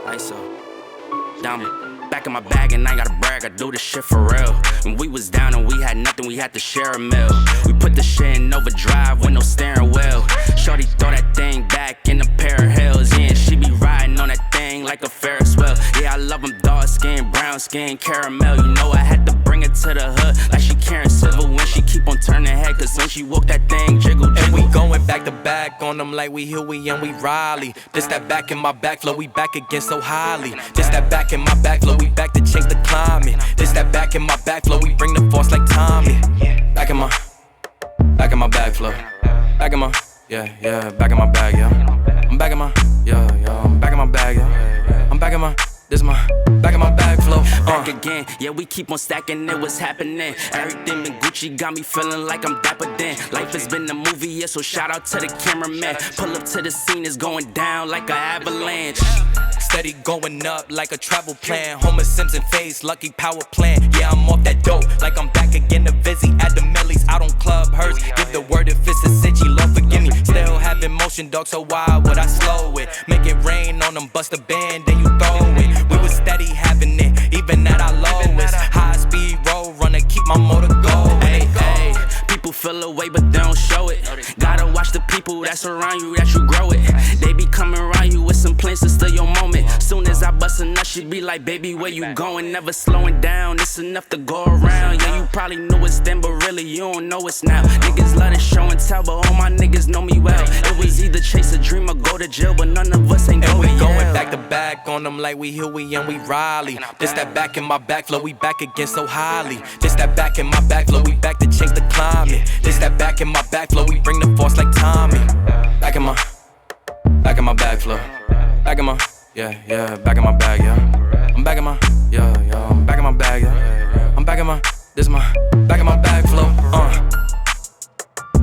ISO. Down back in my bag and I ain't gotta brag, I do this shit for real. When we was down and we had nothing, we had to share a meal. We put the shit in overdrive with no steering wheel. Shorty throw that thing back in a pair of heels. Yeah, and she be riding on that thing like a Ferris wheel. Yeah, I love them dark skin, brown skin, caramel. You know I had to bring it to the hood like she Karen Civil when she keep on turning head. Cause when she walk that thing jiggle, jiggle. And we going back to back on them like we Huey and we Riley. This that back in my back flow, we back again so highly. This that back in my back flow, we back to change the climate. This that back in my back flow, we bring the force like Tommy. Back in my back flow. Back in my, yeah, back in my bag, yeah. I'm back in my, yeah, I'm back in my bag, yeah. I'm back in my, this is my, back in my bag flow. Back again, yeah, we keep on stacking it, what's happening? Everything in Gucci got me feeling like I'm dapper then. Life has been a movie, yeah, so shout out to the cameraman. Pull up to the scene, it's going down like an avalanche. Steady going up like a travel plan. Homer Simpson face, lucky power plant. Yeah, I'm off that dope like I'm back again to Vizzy. At the Millies, out on Club Hurst. Give the word if it's a city, Lord forgive me. Still having motion, dog, so why would I slow it? Make it rain on them, bust a band, then you throw it. We was steady having it, even at our lowest. High speed road runner, keep my motor going. Hey, hey, people feel away but they don't show it. Gotta watch the people that's around you, that you grow it. They be coming around you with some plans to steal your moment. Soon as I bust a nut, she be like, baby, where you going? Never slowing down, it's enough to go around. Yeah, you probably knew it's then, but really you don't know it's now. Niggas love to show and tell, but all my niggas know me well. It was either chase a dream or go to jail, but none of us ain't going. And we going back to back on them like we Huey and we Riley. This that back in my back flow, we back again so highly. This that back in my back flow, we back to change the climate. This that back in my back flow, we bring the force like Tommy. Back in my back flow. Back in my, yeah, back in my bag, yeah. I'm back in my, yeah, I'm back in my bag, yeah. I'm back in my, this is my, back in my bag flow,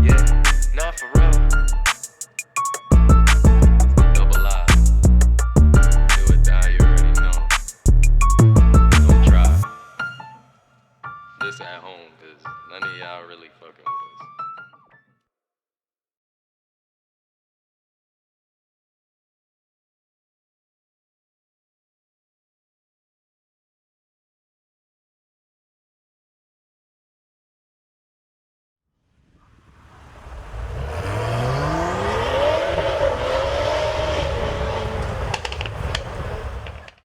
Yeah, not for real. Double I. Do it, die, you already know. Don't try. This at home, cause none of y'all really fucking with us.